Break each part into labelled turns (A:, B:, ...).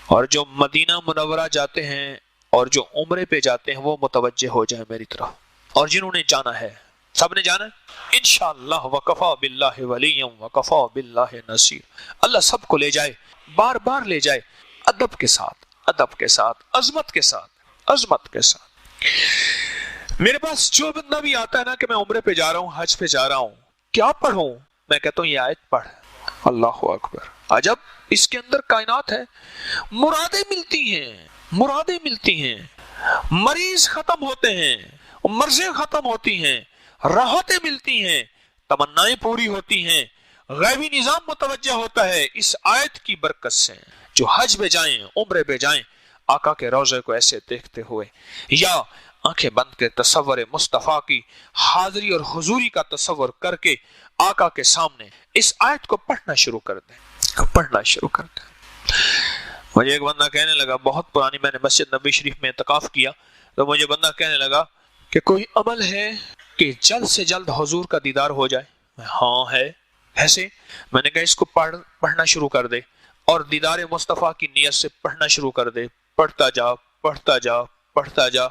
A: اور جو مدینہ منورہ جاتے ہیں اور جو عمرے پہ جاتے ہیں وہ متوجہ ہو جائیں میری طرف، اور جنہوں نے جانا ہے سب نے جانا ہے انشاءاللہ، وکفا باللہ ولیا وکفا باللہ نصیر۔ اللہ سب کو لے جائے، بار بار لے جائے، ادب کے ساتھ، ادب کے ساتھ، عظمت کے ساتھ، عظمت کے ساتھ۔ میرے پاس جو بندہ بھی آتا ہے نا کہ میں عمرے پہ جا رہا ہوں، حج پہ جا رہا ہوں، کیا پڑھوں؟ میں کہتا ہوں یہ آیت پڑھ۔ اللہ اکبر، عجب، اس کے اندر کائنات ہے، مرادیں ملتی ہیں، مرادیں ملتی ہیں، مریض ختم ہوتے ہیں، مرضیں ختم ہوتی ہیں، راحتیں ملتی ہیں، تمنائیں پوری ہوتی ہیں، غیبی نظام متوجہ ہوتا ہے اس آیت کی برکت سے۔ جو حج پہ جائیں، عمرے پہ جائیں، آقا کے روضے کو ایسے دیکھتے ہوئے یا آنکھیں بند کے تصور مصطفیٰ کی حاضری اور حضوری کا تصور کر کے آقا کے سامنے اس آیت کو پڑھنا شروع کر دیں، پڑھنا شروع کر دیں۔ مجھے ایک بندہ کہنے لگا، بہت پرانی، میں نے مسجد نبوی شریف میں اعتکاف کیا تو مجھے بندہ کہنے لگا کہ کوئی عمل ہے کہ جلد سے جلد حضور کا دیدار ہو جائے؟ ہاں ہے۔ ایسے میں نے کہا اس کو پڑھنا شروع کر دے اور دیدار مصطفیٰ کی نیت سے پڑھنا شروع کر دے، پڑھتا جا، پڑھتا جا، پڑھتا جا۔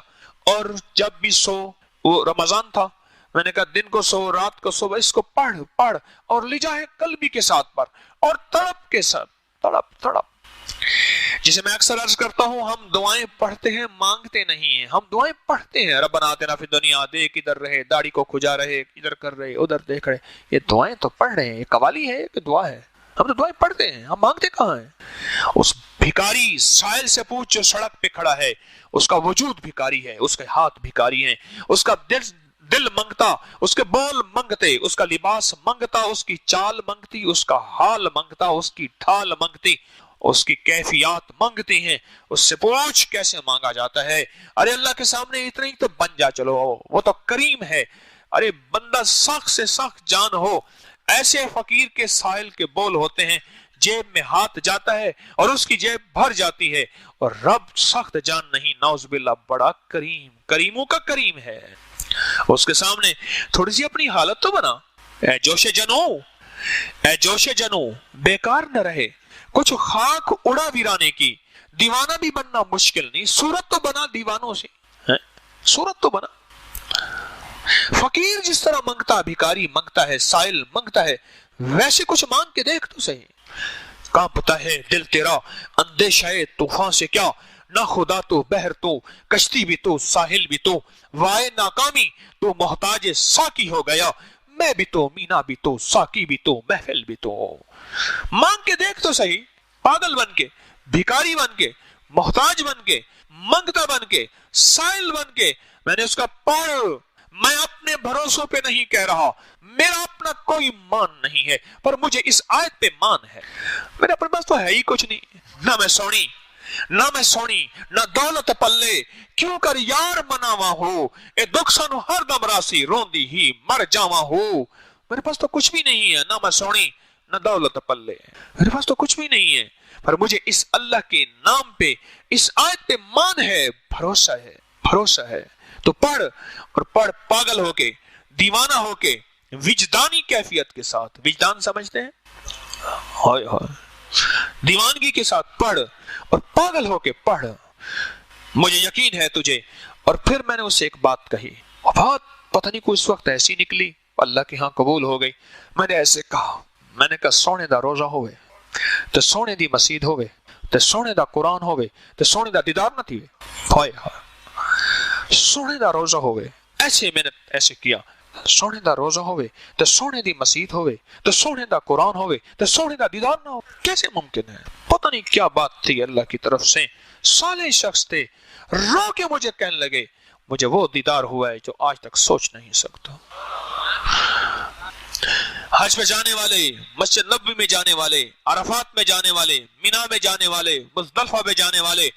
A: اور جب بھی سو، وہ رمضان تھا، میں نے کہا دن کو سو، رات کو سو، اس کو پڑھ پڑھ اور لے جائے قلبی کے ساتھ پڑھ اور تڑپ کے ساتھ، تڑپ تڑپ۔ جسے میں اکثر عرض کرتا ہوں، ہم دعائیں پڑھتے ہیں، مانگتے نہیں ہیں، ہم دعائیں پڑھتے ہیں۔ ربنا آتنا فی الدنیا، دیکھ ادھر رہے، داڑھی کو کھجا رہے، ادھر کر رہے، ادھر دیکھ رہے، یہ دعائیں تو پڑھ رہے ہیں، یہ قوالی ہے کہ دعا ہے؟ ہم تو دعائیں پڑھتے ہیں، ہم مانگتے کہاں ہیں؟ اس بھکاری سائل سے پوچھ جو سڑک پہ کھڑا ہے، اس کا وجود بھکاری ہے، اس کے ہاتھ بھکاری ہیں، اس کا دل منگتا، اس کے بول منگتے، اس کا لباس منگتا، اس کی چال منگتی، اس کا حال منگتا، اس کی ڈھال منگتی، اس کی کیفیات منگتی ہیں۔ اس سے پوچھ کیسے مانگا جاتا ہے؟ ارے اللہ کے سامنے اتنا ہی تو بن جا، چلو وہ تو کریم ہے۔ ارے بندہ سخت سے سخت جان ہو، ایسے فقیر کے سائل کے بول ہوتے ہیں، جیب میں ہاتھ جاتا ہے اور اس کی جیب بھر جاتی ہے، اور رب سخت جان نہیں، نعوذ باللہ، بڑا کریم، کریموں کا کریم ہے۔ اس کے سامنے تھوڑی سی اپنی حالت تو بنا، اے جوش جنو، اے جوش جنو، بیکار نہ رہے، کچھ خاک اڑا ویرانے کی، دیوانہ بھی بننا مشکل نہیں، صورت تو بنا دیوانوں سے، صورت تو بنا۔ فقیر جس طرح منگتا، بھکاری منگتا ہے، سائل منگتا ہے، ویسے کچھ مانگ کے دیکھ تو صحیح۔ کانپتا ہے دل تیرا اندیشہ طوفان سے کیا، نہ خدا تو بحر تو، کشتی بھی تو، ساحل بھی تو، وائے ناکامی تو محتاج ساقی ہو گیا، میں بھی تو، مینا بھی تو، ساقی بھی تو، محفل بھی تو۔ مانگ کے دیکھ تو صحیح، پاگل بن کے، بھکاری بن کے، محتاج بن کے، منگتا بن کے، سائل بن کے، میں نے اس کا پڑھ، میں اپنے بھروسوں پہ نہیں کہہ رہا، میرا اپنا کوئی مان نہیں ہے، پر مجھے اس آیت پہ مان ہے۔ میرے اپنے پاس تو ہے ہی کچھ نہیں، نہ میں سونی، نہ میں سونی، نہ دولت پلے، کیوں کر یار مناوا ہو، اے دکھ سانو ہر دم راسی، روندی ہی مر جاوا ہو۔ میرے پاس تو کچھ بھی نہیں ہے، نہ میں سونی، نہ دولت پلے، میرے پاس تو کچھ بھی نہیں ہے، پر مجھے اس اللہ کے نام پہ، اس آیت پہ مان ہے، بھروسہ ہے، بھروسہ ہے۔ تو پڑھ، اور پڑھ پاگل ہو کے، دیوانہ ہو کے، وجدانی کیفیت کے ساتھ۔ وجدان سمجھتے ہیں؟ ہائے ہائے، دیوانگی کے ساتھ پڑھ اور پاگل ہو کے پڑھ۔ مجھے یقین ہے تجھے۔ اور پھر میں نے اسے ایک بات کہی، وہ بات پتہ نہیں کوئی اس وقت ایسی نکلی، اللہ کے ہاں قبول ہو گئی۔ میں نے ایسے کہا، میں نے کہا سونے دا روزہ ہوئے تے سونے دی مسجد ہوئے تے سونے دا قرآن ہوئے تے سونے دا دیدار نہ تھی۔ ہائے ہائے، سونے دا روزہ ہوئے، ایسے میں نے ایسے کیا، سونے دا روزہ ہوئے تے سونے دی مسجد ہوئے تے سونے دا قرآن ہوئے تے سونے دا دیدار نہ ہو، کیسے ممکن ہے؟ پتہ نہیں کیا بات تھی اللہ کی طرف سے۔ صالح شخص تھے، رو کے مجھے کہنے لگے مجھے وہ دیدار ہوا ہے جو آج تک سوچ نہیں سکتا۔ حج پہ جانے والے، مسجد نبوی میں جانے والے، عرفات میں جانے والے، مینا میں جانے والے، مزدلفہ میں جانے والے،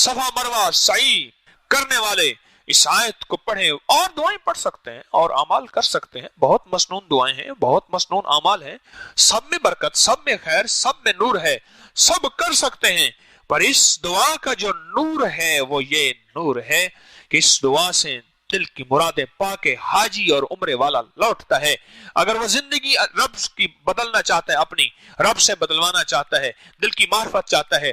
A: صفا مروہ سعی کرنے والے اس آیت کو پڑھیں، اور دعائیں پڑھ سکتے ہیں اور اعمال کر سکتے ہیں، بہت مسنون دعائیں ہیں، بہت مسنون اعمال ہیں، سب میں برکت، سب میں خیر، سب میں نور ہے، سب کر سکتے ہیں، پر اس دعا کا جو نور ہے وہ یہ نور ہے کہ اس دعا سے دل کی مرادیں پا کے حاجی اور عمرے والا لوٹتا ہے۔ اگر وہ زندگی رب کی بدلنا چاہتا ہے، اپنی رب سے بدلوانا چاہتا ہے، دل کی معرفت چاہتا ہے،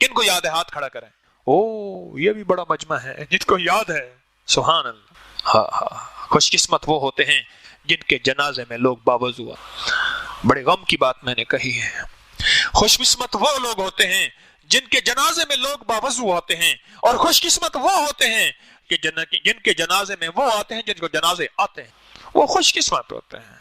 A: کن کو یاد ہے؟ ہاتھ کھڑا کریں. او یہ بھی بڑا مجمع ہے جن کو یاد ہے. سبحان اللہ. ہاں ہاں. خوش قسمت وہ ہوتے ہیں جن کے جنازے میں لوگ باوضو. بڑے غم کی بات میں نے کہی ہے. خوش قسمت وہ لوگ ہوتے ہیں جن کے جنازے میں لوگ باوضو ہوتے ہیں، اور خوش قسمت وہ ہوتے ہیں کہ جن کے جنازے میں وہ آتے ہیں جن کو جنازے آتے ہیں. وہ خوش قسمت ہوتے ہیں.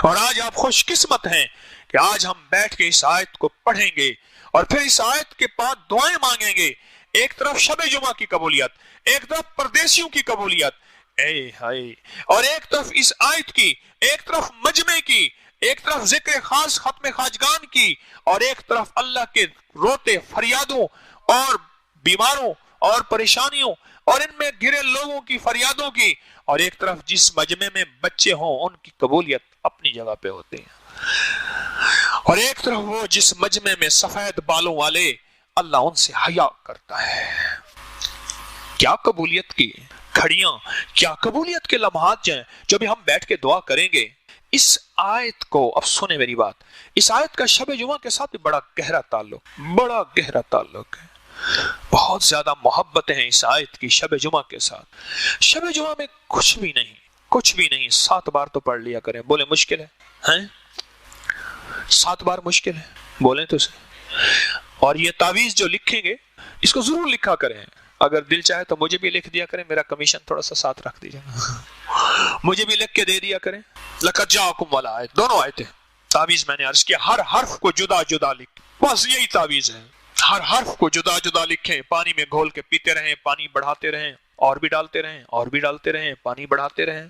A: اور آج آپ خوش قسمت ہیں کہ آج ہم بیٹھ کے اس آیت کو پڑھیں گے اور پھر اس آیت کے بعد دعائیں مانگیں گے. ایک طرف شب جمعہ کی قبولیت، ایک طرف پردیسیوں کی قبولیت، اے ہائے، اور ایک طرف اس آیت کی، ایک طرف مجمع کی، ایک طرف ذکر خاص ختم خواجگان کی، اور ایک طرف اللہ کے روتے فریادوں اور بیماروں اور پریشانیوں اور ان میں گھرے لوگوں کی فریادوں کی، اور ایک طرف جس مجمع میں بچے ہوں ان کی قبولیت اپنی جگہ پہ ہوتے ہیں، اور ایک طرف وہ جس مجمع میں سفید بالوں والے اللہ ان سے حیا کرتا ہے. کیا قبولیت کی کھڑیاں، کیا قبولیت کے لمحات جو بھی ہم بیٹھ کے دعا کریں گے. اس آیت کو اب سنیں میری بات، اس آیت کا شب جمعہ کے ساتھ بھی بڑا گہرا تعلق ہے. بہت زیادہ محبتیں ہیں اس آیت کی شب جمعہ کے ساتھ. شب جمعہ میں کچھ بھی نہیں. 7 بار تو پڑھ لیا کریں. بولیں مشکل ہے؟ 7 بار مشکل ہے؟ بولیں تو سے. اور یہ تعویذ جو لکھیں گے اس کو ضرور لکھا کریں. اگر دل چاہے تو مجھے بھی لکھ دیا کریں، میرا کمیشن تھوڑا سا ساتھ رکھ دیجئے. مجھے بھی لکھ کے دے دیا کریں. لقد جاءکم والا آیت، دونوں آیتیں تعویذ میں نے عرض کیا. ہر حرف کو جدا جدا لکھ، بس یہی تعویذ ہے. ہر حرف کو جدا جدا لکھیں، پانی میں گھول کے پیتے رہیں، پانی بڑھاتے رہیں، اور بھی ڈالتے رہیں، پانی بڑھاتے رہیں.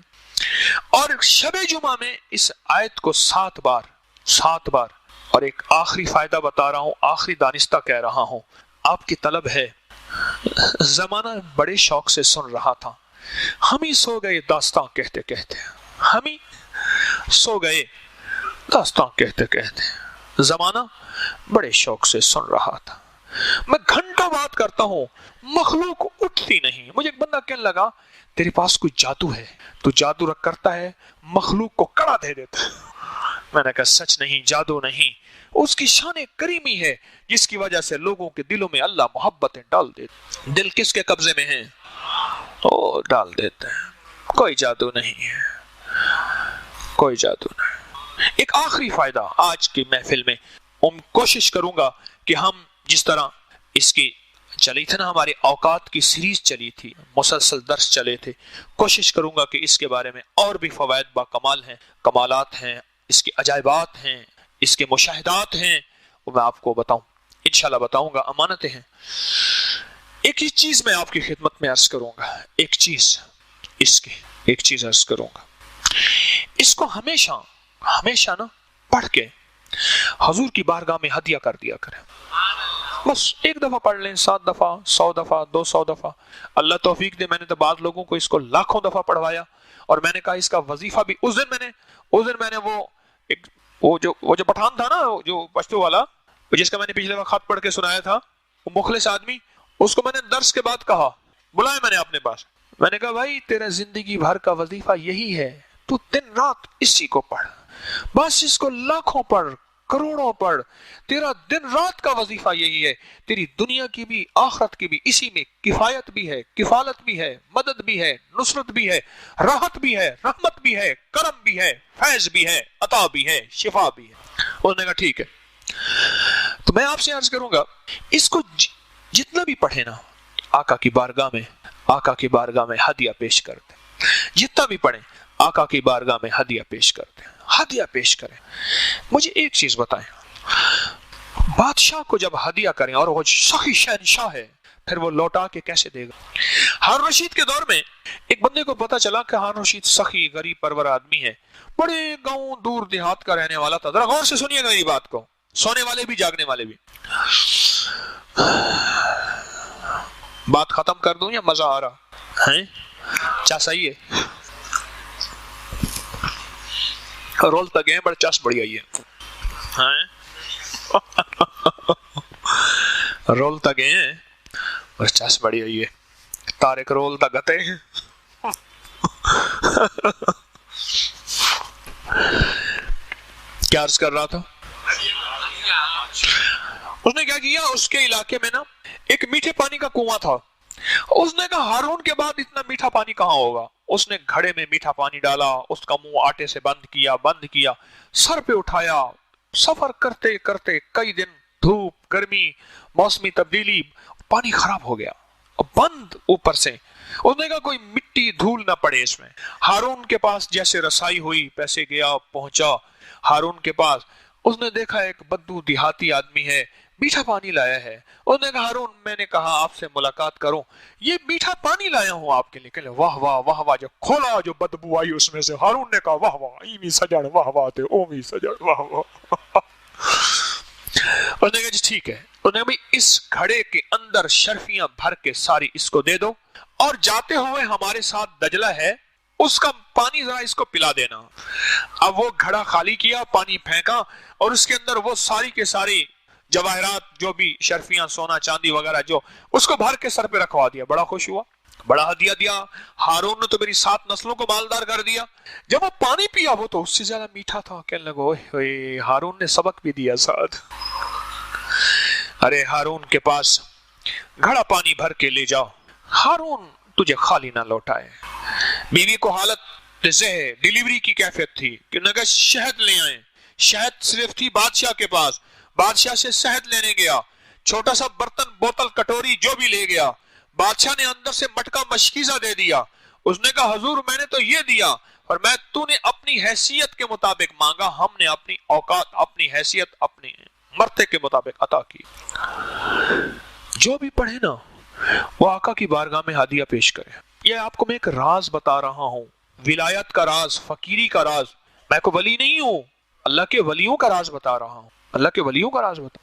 A: اور شب جمعہ میں اس آیت کو 7 بار. اور ایک آخری فائدہ بتا رہا ہوں، آخری دانستہ کہہ رہا ہوں. آپ کی طلب ہے، زمانہ بڑے شوق سے سن رہا تھا، ہم ہی سو گئے داستان کہتے کہتے. زمانہ بڑے شوق سے سن رہا تھا. میں گھنٹہ بات کرتا ہوں، مخلوق اٹھتی نہیں. مجھے ایک بندہ کہنے لگا تیرے پاس کوئی جادو ہے، تو جادو کرتا ہے، مخلوق کو کڑا دے دیتا. میں نے کہا سچ نہیں، جادو نہیں، اس کی شان کریمی ہے جس کی وجہ سے لوگوں کے دلوں میں اللہ محبتیں ڈال دیتے. دل کس کے قبضے میں ہیں؟ وہ ڈال دیتے ہیں. کوئی جادو نہیں ہے. ایک آخری فائدہ آج کی محفل میں کوشش کروں گا کہ ہم جس طرح اس کی چلی تھی نا، ہماری اوقات کی سیریز چلی تھی، مسلسل درس چلے تھے، کوشش کروں گا کہ اس کے بارے میں اور بھی فوائد با کمال ہیں، کمالات ہیں، اس کے عجائبات ہیں، اس کے مشاہدات ہیں، وہ میں آپ کو بتاؤں، انشاءاللہ بتاؤں گا. امانتیں ہیں. ایک ہی چیز میں آپ کی خدمت میں عرض کروں گا، ایک چیز عرض کروں گا. اس کو ہمیشہ نا پڑھ کے حضور کی بارگاہ میں ہدیہ کر دیا کریں. بس ایک دفعہ پڑھ لیں، 7 دفعہ، 100 دفعہ، 200 دفعہ. اللہ توفیق دے، میں نے تو بعض لوگوں کو اس کو لاکھوں دفعہ پڑھوایا. اور میں نے کہا اس کا وظیفہ بھی اس دن میں نے وہ جو پٹھان تھا نا، جو پشتو والا، جس کا میں نے پچھلے وقت خط پڑھ کے سنایا تھا، وہ مخلص آدمی، اس کو میں نے درس کے بعد کہا، بلایا میں نے اپنے پاس. میں نے کہا بھائی تیرا زندگی بھر کا وظیفہ یہی ہے، تو دن رات اسی کو پڑھ، بس اس کو لاکھوں پڑھ، کروڑوں پڑھ. تیرا دن رات کا وظیفہ یہی ہے. تیری دنیا کی بھی آخرت کی بھی اسی میں کفایت بھی ہے، کفالت بھی ہے، مدد بھی ہے، نصرت بھی ہے، راحت بھی ہے، رحمت بھی ہے، کرم بھی ہے، فیض بھی ہے، عطا بھی ہے، شفا بھی ہے. انہوں نے کہا ٹھیک ہے. تو میں آپ سے عرض کروں گا اس کو جتنا بھی پڑھے نا، آقا کی بارگاہ میں ہدیہ پیش کرتے. جتنا بھی پڑھیں آقا کی بارگاہ میں ہدیہ پیش کرتے، ہدیہ پیش کریں. مجھے ایک چیز بتائیں، بادشاہ کو جب ہدیہ کریں اور وہ سخی شہنشاہ ہے، پھر وہ لوٹا کے کیسے دے گا؟ ہارون رشید کے دور میں ایک بندے کو پتا چلا کہ ہارون رشید سخی غریب پرور آدمی ہے، بڑے گاؤں دور دیہات کا رہنے والا تھا. ذرا غور سے سنیے گا میری بات کو، سونے والے بھی جاگنے والے بھی. بات ختم کر دوں یا مزہ آ رہا ہے؟ چا صحیح ہے؟ رول تک گئے بڑا چس بڑی آئی ہے. رول تک گئے ہیں بڑا چس بڑی آئی ہے. تارک رول تک گتے ہیں. کیا عرض کر رہا تھا؟ اس نے کیا کیا، اس کے علاقے میں نا ایک میٹھے پانی کا کنواں تھا. اس نے کہا ہارون کے بعد اتنا میٹھا پانی کہاں ہوگا. اس نے گھڑے میں میٹھا پانی ڈالا, اس کا منہ آٹے سے بند کیا, سر پہ اٹھایا. سفر کرتے کرتے کئی دن, دھوپ, گرمی, موسمی تبدیلی, پانی خراب ہو گیا, بند اوپر سے. اس نے کہا کوئی مٹی دھول نہ پڑے اس میں. ہارون کے پاس جیسے رسائی ہوئی, پیسے گیا, پہنچا ہارون کے پاس. اس نے دیکھا ایک بدو دیہاتی آدمی ہے, میٹھا پانی لایا ہے. اس نے کہا ہارون میں نے کہا آپ سے ملاقات کروں, یہ میٹھا پانی لایا ہوں آپ کے لیے. کہ واہ واہ واہ واہ. جب کھولا جو بدبو آئی اس میں سے, ہارون نے کہا واہ واہ ایمی سجڑ واہ واہ تے اومی سجڑ واہ واہ. اس نے کہا جی ٹھیک ہے. اس نے کہا اس گھڑے کے اندر شرفیاں بھر کے ساری اس کو دے دو, اور جاتے ہوئے ہمارے ساتھ دجلہ ہے اس کا پانی ذرا اس کو پلا دینا. اب وہ گھڑا خالی کیا, پانی پھینکا, اور اس کے اندر وہ ساری کے ساری جواہرات جو بھی شرفیاں, سونا چاندی وغیرہ جو, اس کو بھر کے سر پہ رکھوا دیا. بڑا خوش ہوا, بڑا ہدیہ دیا. ہارون نے تو میری 7 نسلوں کو مالدار کر دیا. جب وہ پانی پیا وہ تو اس سے زیادہ میٹھا تھا. کہنے لگا اوئے ہوئے, ہارون نے سبق بھی دیا ساتھ. ارے ہارون کے پاس گھڑا پانی بھر کے لے جاؤ, ہارون تجھے خالی نہ لوٹائے. بیوی کو حالت ڈیلیوری کی کیفیت تھی کہ نگا شہد لے آئیں. شہد صرف تھی بادشاہ کے پاس, بادشاہ سے شہد لینے گیا. چھوٹا سا برتن, بوتل, کٹوری جو بھی لے گیا. بادشاہ نے اندر سے مٹکا مشکیزہ دے دیا. اس نے کہا حضور میں نے تو یہ دیا, اور میں تو نے اپنی حیثیت کے مطابق مانگا, ہم نے اپنی اوقات, اپنی حیثیت, اپنی مرتے کے مطابق عطا کی. جو بھی پڑھے نا وہ آقا کی بارگاہ میں ہدیہ پیش کرے. یہ آپ کو میں ایک راز بتا رہا ہوں, ولایت کا راز, فقیری کا راز. میں کو ولی نہیں ہوں, اللہ کے ولیوں کا راز بتا رہا ہوں, اللہ کے ولیوں کا راز بتا.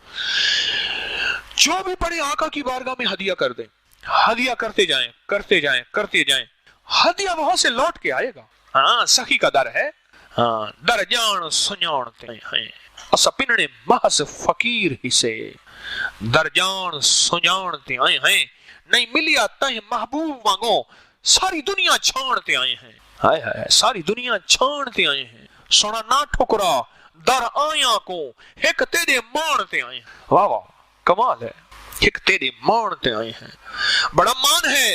A: جو بھی پڑھے آقا کی بارگاہ میں ہدیہ کر دیں, ہدیہ کرتے جائیں, کرتے جائیں, کرتے جائیں, ہدیہ وہاں سے لوٹ کے آئے گا. ہاں سخی کا در ہے, ہاں در جان سنجانتے ہیں اسا پننے محض فقیر ہی سے, در جان سنجانتے آئے ہیں, نہیں ملیا تہ محبوب مانگو, ساری دنیا چھانتے آئے ہیں. ہائے ہائے, ساری دنیا چھانتے آئے ہیں, سونا نہ ٹھکرا در آیا کو, ایک تیرے مانتے آئے ہیں. واہ واہ کمال ہے, ایک تیرے مانتے آئے ہیں. بڑا مان ہے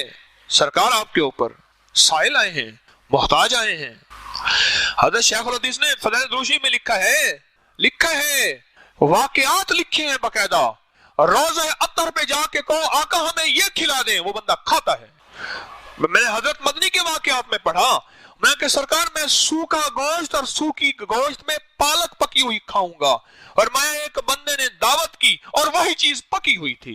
A: سرکار آپ کے اوپر, سائل آئے ہیں, محتاج آئے ہیں. حضرت شیخ الحدیث نے فضائل دروشی میں لکھا ہے واقعات لکھے ہیں باقاعدہ. روزہ عطر پہ جا کے کہو آقا ہمیں یہ کھلا دیں, وہ بندہ کھاتا ہے. میں نے حضرت مدنی کے واقعات میں پڑھا, میں کہ سرکار میں سوکھا گوشت اور سوکھی گوشت میں پالک پکی ہوئی کھاؤں گا, اور میں ایک بندے نے دعوت کی اور وہی چیز پکی ہوئی تھی.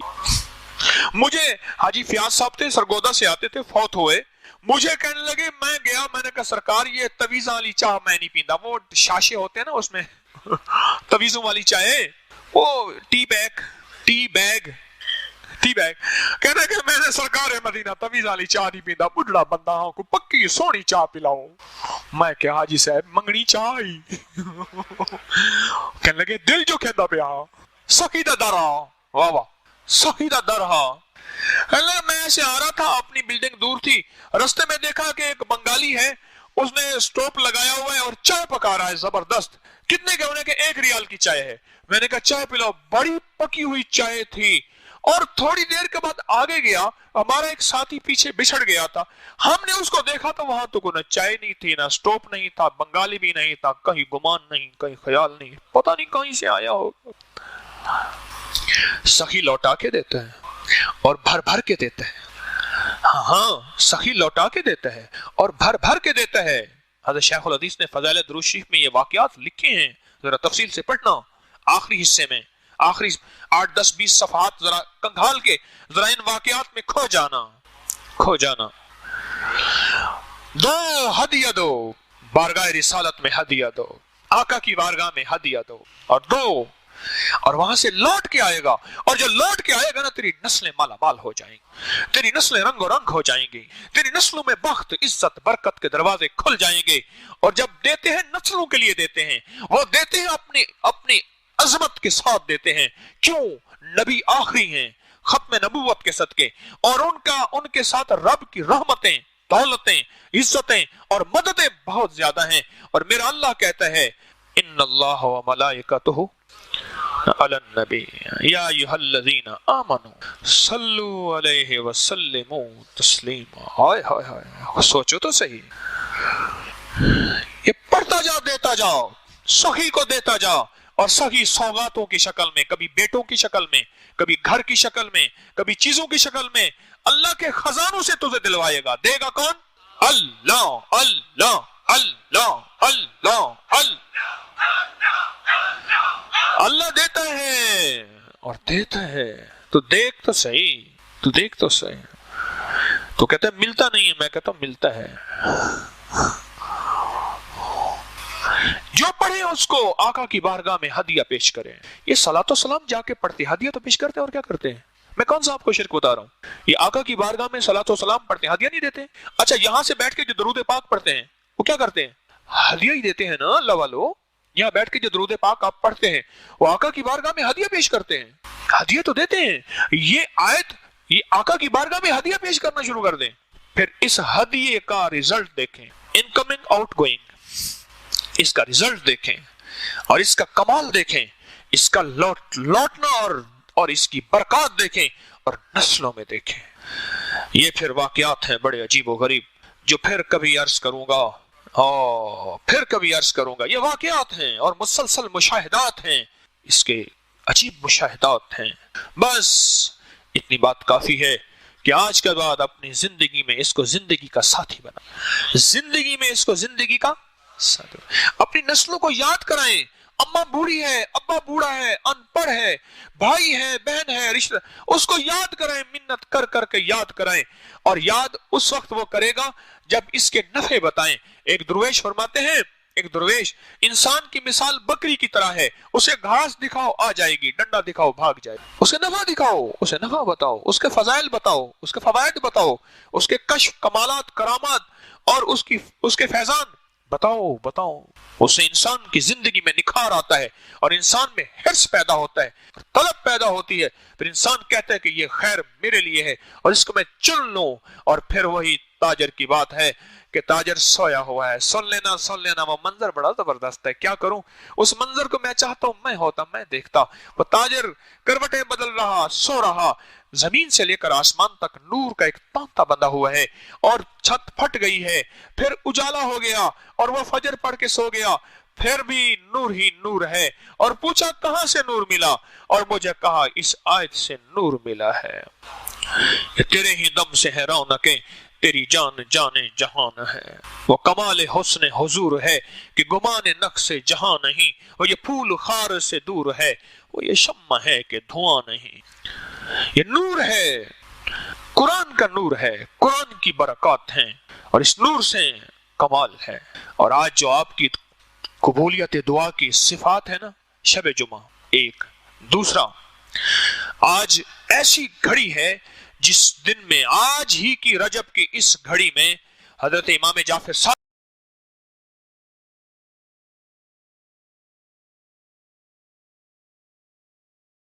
A: مجھے حاجی فیاض صاحب تھے, سرگودا سے آتے تھے, فوت ہوئے. مجھے کہنے لگے, میں گیا, میں نے کہا سرکار یہ تویزاں والی چاہ میں نہیں پیندا, وہ شاشے ہوتے ہیں نا اس میں تویزوں والی چائے, وہ ٹی بیگ. کہنے کہ میں نے سرکار مدینہ تویز والی چاہ نہیں پیندا, بڑھڑا بندہ ہوں, کو پکی سونی چاہ پلاؤ. میں کہ حاجی صاحب منگنی چاہ ہی. کہنے لگے دل جو کہندا پیا سخی دا در ہا, واہ واہ سخی دا در ہا. میں ایسے آ رہا تھا, اپنی بلڈنگ دور تھی, رستے میں دیکھا کہ ایک بنگالی ہے, اس نے سٹوپ لگایا ہوا ہے اور چائے پکا رہا ہے زبردست. کتنے کے ہونے کے 1 ریال کی چائے ہے. میں نے کہا چائے پلاؤ. بڑی پکی ہوئی چائے تھی. اور تھوڑی دیر کے بعد آگے گیا, ہمارا ایک ساتھی پیچھے بچھڑ گیا تھا, ہم نے اس کو دیکھا تو وہاں تو نہ چائے نہیں تھی, نہ سٹوپ نہیں تھا, بنگالی بھی نہیں تھا, کہیں گمان نہیں, کہیں خیال نہیں, پتہ نہیں کہیں سے آیا ہوگا. سخی لوٹا کے دیتا ہے اور بھر بھر کے دیتا ہے. ہاں سخی لوٹا کے دیتا ہے اور بھر بھر کے دیتا ہے. حضرت شیخ الحدیث نے فضائل درود شریف میں یہ واقعات لکھے ہیں, ذرا تفصیل سے پڑھنا. آخری حصے میں, آخری 8, 10, 20 صفحات ذرا کنگھال کے ذرا ان واقعات میں کھو جانا. دو ہدیہ دو, بارگاہ رسالت میں ہدیہ دو, آقا کی بارگاہ میں ہدیہ دو, اور دو, اور وہاں سے لوٹ کے آئے گا. اور جو لوٹ کے آئے گا نا, تیری نسلیں مالا مال ہو جائیں گی, تیری نسلیں رنگ و رنگ ہو جائیں گی, تیری نسلوں میں بخت, عزت, برکت کے دروازے کھل جائیں گے. اور جب دیتے ہیں نسلوں کے لیے دیتے ہیں, وہ دیتے ہیں اپنی عظمت کے ساتھ دیتے ہیں. کیوں؟ نبی آخری ہیں ختم نبوت کے صدقے, اور ان کے ساتھ رب کی رحمتیں, دولتیں, عزتیں اور مددیں بہت زیادہ ہیں. اور میرا اللہ کہتا ہے ان اللہ و ملائکتہ علی النبی یا ایھا الذین آمنوا صلوا علیہ وسلموا تسلیما. ہائے ہائے ہائے، سوچو تو صحیح. یہ پڑھتا جا، دیتا جاؤ، سخی کو دیتا جا، اور سخی سوغاتوں کی شکل میں، کبھی بیٹوں کی شکل میں، کبھی گھر کی شکل میں، کبھی چیزوں کی شکل میں. اللہ کے خزانوں سے تجھے دلوائے گا. دے گا کون؟ اللہ اللہ اللہ اللہ اللہ. اللہ دیتا ہے اور دیتا ہے. تو دیکھ تو صحیح، تو دیکھ تو صحیح. تو کہتا ہے ملتا نہیں ہے، میں کہتا ہوں ملتا ہے. جو پڑھے اس کو آقا کی بارگاہ میں ہدیہ پیش کریں. یہ صلاۃ و سلام جا کے پڑھتے، ہدیہ تو پیش کرتے، اور کیا کرتے ہیں؟ میں کون سا آپ کو شرک بتا رہا ہوں؟ یہ آقا کی بارگاہ میں صلاۃ و سلام پڑھتے ہیں، ہدیہ نہیں دیتے. اچھا، یہاں سے بیٹھ کے جو درود پاک پڑھتے ہیں وہ کیا کرتے ہیں؟ ہدیہ ہی دیتے ہیں نا. اللہ والو، یہاں بیٹھ کے جو درود پاک آپ پڑھتے ہیں وہ آقا کی بارگاہ میں ہدیہ پیش کرتے ہیں، ہدیہ تو دیتے ہیں. یہ آیت، یہ آقا کی بارگاہ میں ہدیہ پیش کرنا شروع کر دیں. پھر اس ہدیے کا رزلٹ دیکھیں، انکمنگ آؤٹ گوئنگ، اس کا رزلٹ دیکھیں اور اس کا کمال دیکھیں، اس کا لوٹنا اور اس کی برکات دیکھیں اور نسلوں میں دیکھیں. یہ پھر واقعات ہیں بڑے عجیب و غریب، جو پھر کبھی عرض کروں گا، پھر کبھی عرض کروں گا. یہ واقعات ہیں اور مسلسل مشاہدات ہیں، اس کے عجیب مشاہدات ہیں. بس اتنی بات کافی ہے کہ آج کے بعد اپنی زندگی میں اس کو زندگی کا ساتھی بنا، زندگی میں اس کو زندگی کا ساتھی. اپنی نسلوں کو یاد کرائیں. اماں بوڑھی ہے، ابا بوڑھا ہے، ان پڑھ ہے، بھائی ہے، بہن ہے، رشتہ، اس کو یاد کرائیں، منت کر کر کے یاد کرائیں. اور یاد اس وقت وہ کرے گا جب اس کے نفع بتائیں. ایک درویش فرماتے ہیں، ایک درویش، انسان کی مثال بکری کی طرح ہے. اسے گھاس دکھاؤ آ جائے گی، ڈنڈا دکھاؤ بھاگ جائے. اسے نفع دکھاؤ، اسے نفع بتاؤ، اس کے فضائل بتاؤ، اس کے فوائد بتاؤ، اس کے کشف، کمالات، کرامات اور اس کے فیضان بتاؤ. اس سے انسان کی زندگی میں نکھار آتا ہے اور انسان میں حرص پیدا ہوتا ہے، طلب پیدا ہوتی ہے. پھر انسان کہتا ہے کہ یہ خیر میرے لیے ہے اور اس کو میں چن لوں. اور پھر وہی تاجر کی بات ہے کہ تاجر سویا ہوا ہے. سن لینا وہ منظر بڑا زبردست ہے، کیا کروں؟ اس منظر کو میں چاہتا ہوں میں ہوتا، میں دیکھتا. وہ تاجر کروٹیں بدل رہا، سو رہا. زمین سے لے کر آسمان تک نور کا ایک تانتا بندھا ہوا ہے اور چھت پھٹ گئی ہے. پھر اجالا ہو گیا اور وہ فجر پڑھ کے سو گیا، پھر بھی نور ہی نور ہے. اور پوچھا کہاں سے نور ملا؟ اور مجھے کہا اس آیت سے نور ملا ہے کہ تیرے ہی دم سے ہے رونقیں، تیری جان جہان ہے. وہ کمال حسن حضور ہے کہ گمان نقص جہاں نہیں. وہ یہ پھول خار سے دور ہے، وہ یہ شمع ہے کہ دھواں نہیں. یہ نور ہے، قرآن کا نور ہے، قرآن کی برکات ہیں اور اس نور سے کمال ہے. اور آج جو آپ کی قبولیت دعا کی صفات ہے نا، شب جمعہ ایک. دوسرا، آج ایسی گھڑی ہے جس دن میں، آج ہی کی رجب کی اس گھڑی میں حضرت امام جعفر